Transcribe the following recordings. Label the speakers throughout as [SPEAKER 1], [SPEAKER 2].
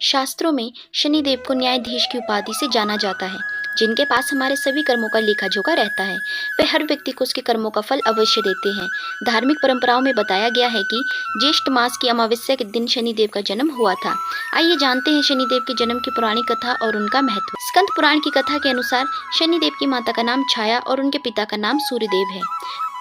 [SPEAKER 1] शास्त्रों में शनिदेव को न्यायाधीश की उपाधि से जाना जाता है, जिनके पास हमारे सभी कर्मों का लेखा जोखा रहता है। वे हर व्यक्ति को उसके कर्मों का फल अवश्य देते हैं। धार्मिक परंपराओं में बताया गया है कि ज्येष्ठ मास की अमावस्या के दिन शनिदेव का जन्म हुआ था। आइए जानते हैं शनिदेव के जन्म की पुरानी कथा और उनका महत्व। स्कंद पुराण की कथा के अनुसार शनिदेव की माता का नाम छाया और उनके पिता का नाम सूर्यदेव है।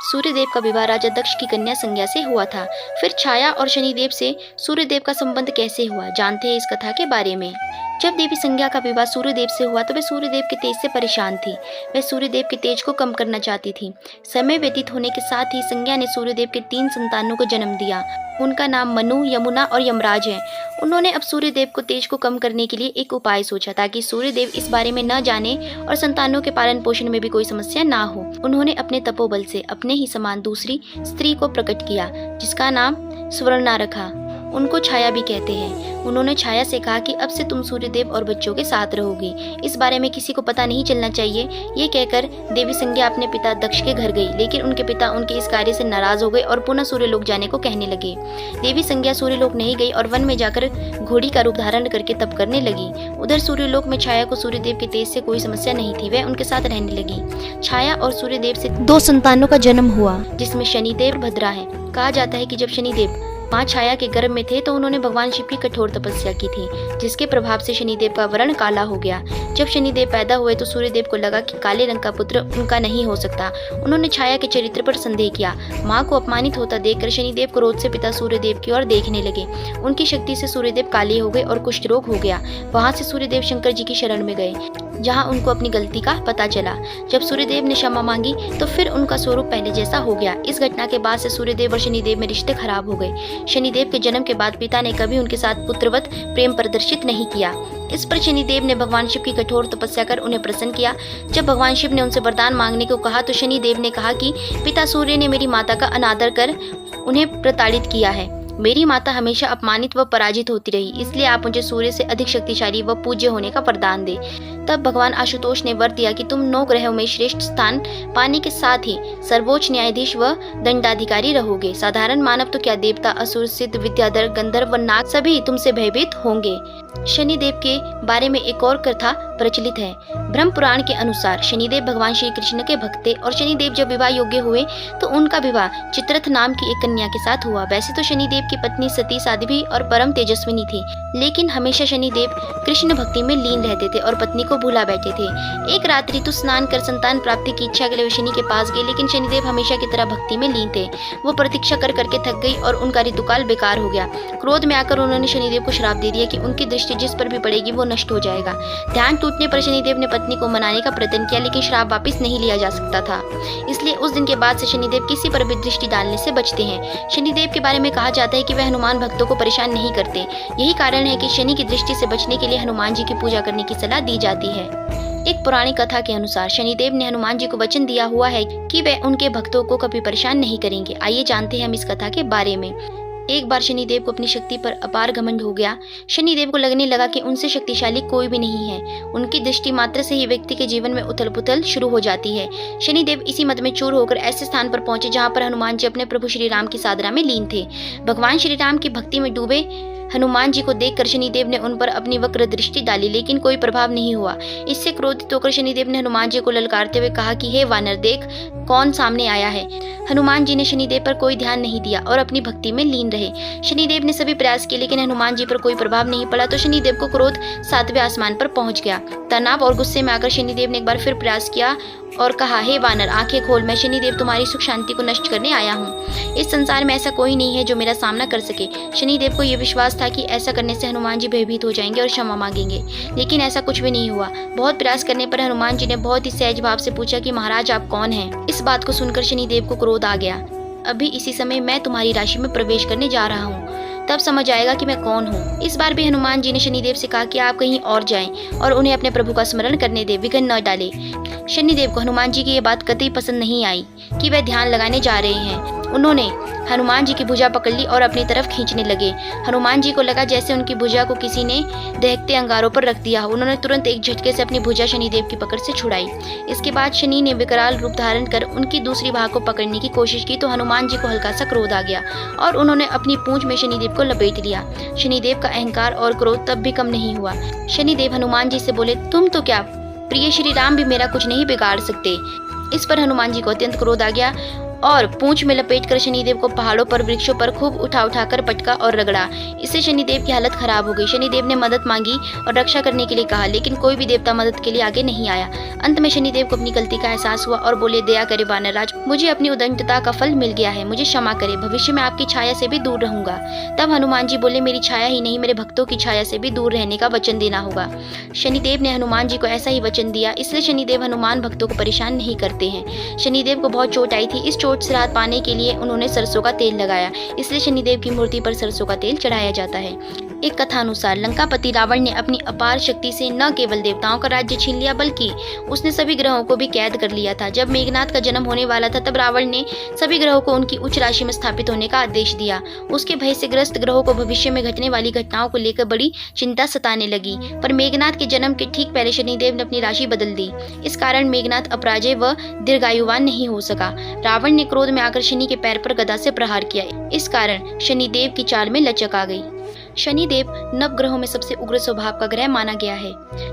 [SPEAKER 1] सूर्यदेव का विवाह राजा दक्ष की कन्या संज्ञा से हुआ था। फिर छाया और शनिदेव से सूर्यदेव का संबंध कैसे हुआ, जानते हैं इस कथा के बारे में। जब देवी संज्ञा का विवाह सूर्यदेव से हुआ तो वे सूर्यदेव के तेज से परेशान थी। वे सूर्यदेव के तेज को कम करना चाहती थी। समय व्यतीत होने के साथ ही संज्ञा ने सूर्यदेव के 3 संतानों को जन्म दिया। उनका नाम मनु, यमुना और यमराज है। उन्होंने अब सूर्यदेव को तेज को कम करने के लिए एक उपाय सोचा ताकि सूर्यदेव इस बारे में न जाने और संतानों के पालन पोषण में भी कोई समस्या ना हो। उन्होंने अपने तपोबल से अपने ही समान दूसरी स्त्री को प्रकट किया, जिसका नाम सुवर्णा रखा। उनको छाया भी कहते हैं। उन्होंने छाया से कहा कि अब से तुम सूर्यदेव और बच्चों के साथ रहोगी। इस बारे में किसी को पता नहीं चलना चाहिए। ये कहकर देवी संज्ञा अपने पिता दक्ष के घर गई, लेकिन उनके पिता उनके इस कार्य से नाराज हो गए और पुनः सूर्यलोक जाने को कहने लगे। देवी संज्ञा सूर्यलोक नहीं गई और वन में जाकर घोड़ी का रूप धारण करके तप करने लगी। उधर सूर्यलोक में छाया को सूर्यदेव के तेज से कोई समस्या नहीं थी। वह उनके साथ रहने लगी। छाया और सूर्यदेव से 2 संतानों का जन्म हुआ, जिसमें शनिदेव और भद्रा है। कहा जाता है कि जब शनिदेव माँ छाया के गर्भ में थे तो उन्होंने भगवान शिव की कठोर तपस्या की थी, जिसके प्रभाव से शनिदेव का वर्ण काला हो गया। जब शनिदेव पैदा हुए तो सूर्यदेव को लगा कि काले रंग का पुत्र उनका नहीं हो सकता। उन्होंने छाया के चरित्र पर संदेह किया। माँ को अपमानित होता देखकर शनिदेव क्रोध से पिता सूर्यदेव की ओर देखने लगे। उनकी शक्ति से सूर्यदेव काले हो गए और कुष्ठ रोग हो गया। वहाँ से सूर्यदेव शंकर जी की शरण में गए, जहाँ उनको अपनी गलती का पता चला। जब सूर्यदेव ने क्षमा मांगी तो फिर उनका स्वरूप पहले जैसा हो गया। इस घटना के बाद से सूर्यदेव और शनिदेव में रिश्ते खराब हो गए। शनिदेव के जन्म के बाद पिता ने कभी उनके साथ पुत्रवत प्रेम प्रदर्शित नहीं किया। इस पर शनिदेव ने भगवान शिव की कठोर तपस्या कर उन्हें प्रसन्न किया। जब भगवान शिव ने उनसे वरदान मांगने को कहा तो शनिदेव ने कहा कि पिता सूर्य ने मेरी माता का अनादर कर उन्हें प्रताड़ित किया है। मेरी माता हमेशा अपमानित व पराजित होती रही, इसलिए आप मुझे सूर्य से अधिक शक्तिशाली व पूज्य होने का वरदान दे। तब भगवान आशुतोष ने वर दिया कि तुम 9 ग्रहों में श्रेष्ठ स्थान पाने के साथ ही सर्वोच्च न्यायाधीश व दंडाधिकारी रहोगे। साधारण मानव तो क्या, देवता, असुर, सिद्ध, विद्याधर, गंधर्व व नाग सभी तुमसे भयभीत होंगे। शनिदेव के बारे में एक और कथा प्रचलित है। ब्रह्म पुराण के अनुसार शनिदेव भगवान श्री कृष्ण के भक्त थे और शनिदेव जब विवाह योग्य हुए तो उनका विवाह चित्रथ नाम की एक कन्या के साथ हुआ। वैसे तो शनिदेव की पत्नी सती साध्वी और परम तेजस्विनी थी, लेकिन हमेशा शनिदेव कृष्ण भक्ति में लीन रहते थे और पत्नी को भुला बैठे थे। एक रात ऋतु स्नान कर संतान प्राप्ति की इच्छा के लिए शनि के पास गए, लेकिन शनिदेव हमेशा की तरह भक्ति में लीन थे। वो प्रतीक्षा कर करके थक गई और उनका ऋतुकाल बेकार हो गया। क्रोध में आकर उन्होंने शनिदेव को श्राप दे दिया कि उनकी दृष्टि जिस पर भी पड़ेगी वो नष्ट हो जाएगा। ध्यान टूटने पर शनिदेव ने पत्नी को मनाने का प्रयत्न किया, लेकिन श्राप वापस नहीं लिया जा सकता था। इसलिए उस दिन के बाद से शनिदेव किसी पर भी दृष्टि डालने से बचते हैं। शनिदेव के बारे में कहा जाता है कि वह हनुमान भक्तों को परेशान नहीं करते। यही कारण है कि शनि की दृष्टि से बचने के लिए हनुमान जी की पूजा करने की सलाह दी जाती है। एक पुरानी कथा के अनुसार शनिदेव ने हनुमान जी को वचन दिया हुआ है कि वे उनके भक्तों को कभी परेशान नहीं करेंगे। आइए जानते हैं हम इस कथा के बारे में। एक बार शनिदेव को अपनी शक्ति पर अपार घमंड हो गया। शनिदेव को लगने लगा कि उनसे शक्तिशाली कोई भी नहीं है। उनकी दृष्टि मात्र से ही व्यक्ति के जीवन में उथल पुथल शुरू हो जाती है। शनिदेव इसी मद में चूर होकर ऐसे स्थान पर पहुंचे जहां पर हनुमान जी अपने प्रभु श्री राम की साधना में लीन थे। भगवान श्री राम की भक्ति में डूबे हनुमान जी को देखकर शनिदेव ने उन पर अपनी वक्र दृष्टि डाली, लेकिन कोई प्रभाव नहीं हुआ। इससे क्रोधित होकर शनिदेव ने हनुमान जी को ललकारते हुए कहा कि हे वानर, देख कौन सामने आया है। हनुमान जी ने शनिदेव पर कोई ध्यान नहीं दिया और अपनी भक्ति में लीन रहे। शनिदेव ने सभी प्रयास किए, लेकिन हनुमान जी पर कोई प्रभाव नहीं पड़ा तो शनिदेव को क्रोध 7वें आसमान पर पहुंच गया। तनाव और गुस्से में आकर शनिदेव ने एक बार फिर प्रयास किया और कहा, हे वानर, आंखें खोल, मैं शनिदेव तुम्हारी सुख शांति को नष्ट करने आया हूँ। इस संसार में ऐसा कोई नहीं है जो मेरा सामना कर सके। शनिदेव को यह विश्वास था कि ऐसा करने से हनुमान जी भयभीत हो जाएंगे और क्षमा मांगेंगे, लेकिन ऐसा कुछ भी नहीं हुआ। बहुत प्रयास करने पर हनुमान जी ने बहुत ही सहज भाव से पूछा कि महाराज, आप कौन हैं? इस बात को सुनकर शनिदेव को क्रोध आ गया। अभी इसी समय मैं तुम्हारी राशि में प्रवेश करने जा रहा हूँ, तब समझ आएगा कि मैं कौन हूँ। इस बार भी हनुमान जी ने शनिदेव से कहा कि आप कहीं और जाएं और उन्हें अपने प्रभु का स्मरण करने दे, विघ्न न डाले। शनिदेव को हनुमान जी की ये बात कतई पसंद नहीं आई कि वह ध्यान लगाने जा रहे हैं। उन्होंने हनुमान जी की भुजा पकड़ ली और अपनी तरफ खींचने लगे। हनुमान जी को लगा जैसे उनकी भुजा को किसी ने दहकते अंगारों पर रख दिया। उन्होंने तुरंत एक झटके से अपनी भुजा शनिदेव की पकड़ से छुड़ाई। इसके बाद शनि ने विकराल रूप धारण कर उनकी दूसरी बाह को पकड़ने की कोशिश की तो हनुमान जी को हल्का सा क्रोध आ गया और उन्होंने अपनी पूंछ में शनिदेव को लपेट लिया। शनिदेव का अहंकार और क्रोध तब भी कम नहीं हुआ। शनिदेव हनुमान जी से बोले, तुम तो क्या, प्रिय श्री राम भी मेरा कुछ नहीं बिगाड़ सकते। इस पर हनुमान जी को अत्यंत क्रोध आ गया और पूंछ में लपेटकर शनिदेव को पहाड़ों पर, वृक्षों पर खूब उठाकर पटका और रगड़ा। इससे शनिदेव की हालत खराब हो गई। शनिदेव ने मदद मांगी और रक्षा करने के लिए कहा, लेकिन कोई भी देवता मदद के लिए आगे नहीं आया। अंत में शनिदेव को अपनी गलती का एहसास हुआ और बोले, दया करे वानरराज, मुझे अपनी उद्दंडता का फल मिल गया है, मुझे क्षमा करे, भविष्य में आपकी छाया से भी दूर रहूंगा। तब हनुमान जी बोले, मेरी छाया ही नहीं, मेरे भक्तों की छाया से भी दूर रहने का वचन देना होगा। शनिदेव ने हनुमान जी को ऐसा ही वचन दिया, इसलिए शनिदेव हनुमान भक्तों को परेशान नहीं करते हैं। शनिदेव को बहुत चोट आई थी। इस चोट से राहत पाने के लिए उन्होंने सरसों का तेल लगाया, इसलिए शनिदेव की मूर्ति पर सरसों का तेल चढ़ाया जाता है। एक कथा अनुसार लंकापति रावण ने अपनी अपार शक्ति से न केवल देवताओं का राज्य छीन लिया बल्कि उसने सभी ग्रहों को भी कैद कर लिया था। जब मेघनाथ का जन्म होने वाला था तब रावण ने सभी ग्रहों को उनकी उच्च राशि में स्थापित होने का आदेश दिया। उसके भय से ग्रस्त ग्रहों को भविष्य में घटने वाली घटनाओं को लेकर बड़ी चिंता सताने लगी। पर मेघनाथ के जन्म के ठीक पहले शनिदेव ने अपनी राशि बदल दी। इस कारण मेघनाथ अपराजय व दीर्घायुवान नहीं हो सका। रावण ने क्रोध में आकर शनि के पैर पर गदा से प्रहार किया। इस कारण शनिदेव की चाल में लचक आ गई। शनिदेव नवग्रहों में सबसे उग्र स्वभाव का ग्रह माना गया है,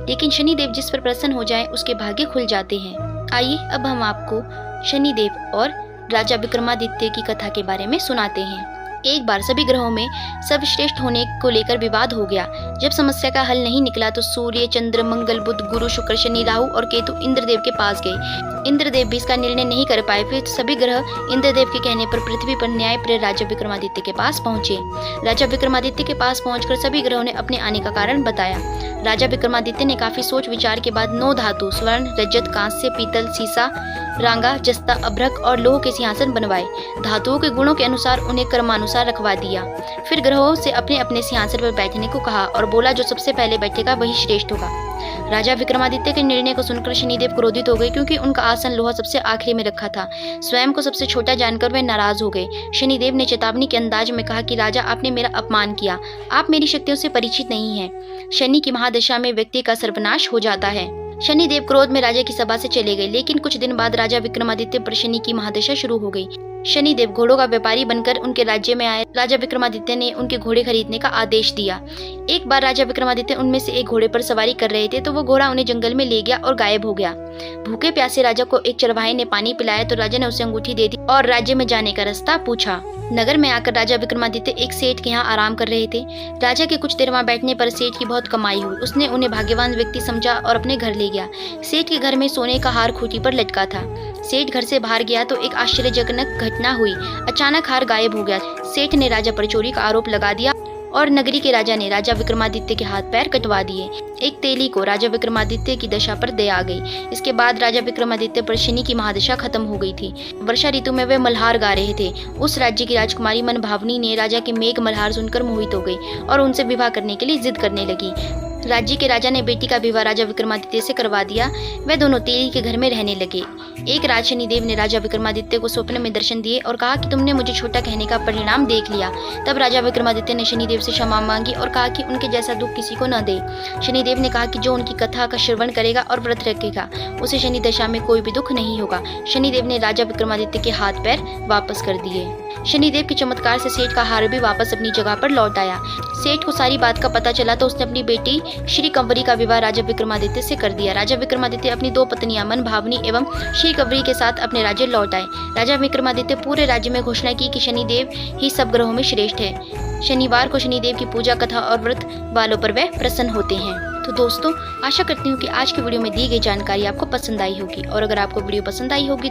[SPEAKER 1] लेकिन शनिदेव जिस पर प्रसन्न हो जाए उसके भाग्य खुल जाते हैं। आइए अब हम आपको शनिदेव और राजा विक्रमादित्य की कथा के बारे में सुनाते हैं। एक बार सभी ग्रहों में सर्वश्रेष्ठ होने को लेकर विवाद हो गया। जब समस्या का हल नहीं निकला तो सूर्य, चंद्र, मंगल, बुध, गुरु, शुक्र, शनि, राहु और केतु इंद्रदेव के पास गए। इंद्रदेव भी इसका निर्णय नहीं कर पाए। फिर सभी ग्रह इंद्रदेव के कहने पर पृथ्वी पर न्यायप्रिय राजा विक्रमादित्य के पास पहुंचे। राजा विक्रमादित्य के पास पहुंचकर सभी ग्रहों ने अपने आने का कारण बताया। राजा विक्रमादित्य ने काफी सोच विचार के बाद 9 धातु स्वर्ण, रजत, कांस्य, पीतल, सीसा, रांगा, जस्ता, अभ्रक और लोह के सिंहासन बनवाए। धातुओं के गुणों के अनुसार उन्हें क्रमानुसार रखवा दिया। फिर ग्रहों से अपने अपने सिंहासन पर बैठने को कहा और बोला, जो सबसे पहले बैठेगा वही श्रेष्ठ होगा। राजा विक्रमादित्य के निर्णय को सुनकर शनिदेव क्रोधित हो गए, क्योंकि उनका आसन लोहा सबसे आखिरी में रखा था। स्वयं को सबसे छोटा जानकर वे नाराज हो गए। शनिदेव ने चेतावनी के अंदाज में कहा कि राजा, आपने मेरा अपमान किया, आप मेरी शक्तियों से परिचित नहीं हैं। शनि की महादशा में व्यक्ति का सर्वनाश हो जाता है। शनिदेव क्रोध में राजा की सभा से चले गए, लेकिन कुछ दिन बाद राजा विक्रमादित्य पर शनि की महादशा शुरू हो गई। शनिदेव घोड़ों का व्यापारी बनकर उनके राज्य में आए। राजा विक्रमादित्य ने उनके घोड़े खरीदने का आदेश दिया। एक बार राजा विक्रमादित्य उनमें से एक घोड़े पर सवारी कर रहे थे तो वो घोड़ा उन्हें जंगल में ले गया और गायब हो गया। भूखे प्यासे राजा को एक चरवाहे ने पानी पिलाया तो राजा ने उसे अंगूठी दे दी और राज्य में जाने का रास्ता पूछा। नगर में आकर राजा विक्रमादित्य एक सेठ के यहाँ आराम कर रहे थे। राजा के कुछ देर वहाँ बैठने पर सेठ की बहुत कमाई हुई। उसने उन्हें भाग्यवान व्यक्ति समझा और अपने घर ले गया। सेठ के घर में सोने का हार खूंटी पर लटका था। सेठ घर से बाहर गया तो एक आश्चर्यजनक घटना हुई। अचानक हार गायब हो गया। सेठ ने राजा पर चोरी का आरोप लगा दिया और नगरी के राजा ने राजा विक्रमादित्य के हाथ पैर कटवा दिए। एक तेली को राजा विक्रमादित्य की दशा पर दया आ गई। इसके बाद राजा विक्रमादित्य पर शनि की महादशा खत्म हो गई थी। वर्षा ऋतु में वे मल्हार गा रहे थे। उस राज्य की राजकुमारी मनभावनी ने राजा के मेघ मल्हार सुनकर मोहित हो गई और उनसे विवाह करने के लिए जिद करने लगी। राज्य के राजा ने बेटी का विवाह राजा विक्रमादित्य से करवा दिया। वे दोनों तेली के घर में रहने लगे। एक रात शनिदेव ने राजा विक्रमादित्य को स्वप्न में दर्शन दिए और कहा कि तुमने मुझे छोटा कहने का परिणाम देख लिया। तब राजा विक्रमादित्य ने शनिदेव से क्षमा मांगी और कहा कि उनके जैसा दुख किसी को न दे। शनिदेव ने कहा कि जो उनकी कथा का श्रवण करेगा और व्रत रखेगा उसे शनि दशा में कोई भी दुख नहीं होगा। शनिदेव ने राजा विक्रमादित्य के हाथ पैर वापस कर दिए। शनिदेव के चमत्कार से सेठ का हार भी वापस अपनी जगह पर लौट आया। सेठ को सारी बात का पता चला तो उसने अपनी बेटी श्री कंवरी का विवाह राजा विक्रमादित्य से कर दिया। राजा विक्रमादित्य अपनी 2 पत्नियां मनभावनी एवं श्री कंवरी के साथ अपने राज्य लौट आए। राजा विक्रमादित्य पूरे राज्य में घोषणा की कि शनिदेव ही सब ग्रहों में श्रेष्ठ है। शनिवार को शनिदेव की पूजा कथा और व्रत वालों पर वह प्रसन्न होते हैं। तो दोस्तों, आशा करती हूँ कि आज की वीडियो में दी गई जानकारी आपको पसंद आई होगी और अगर आपको वीडियो पसंद आई होगी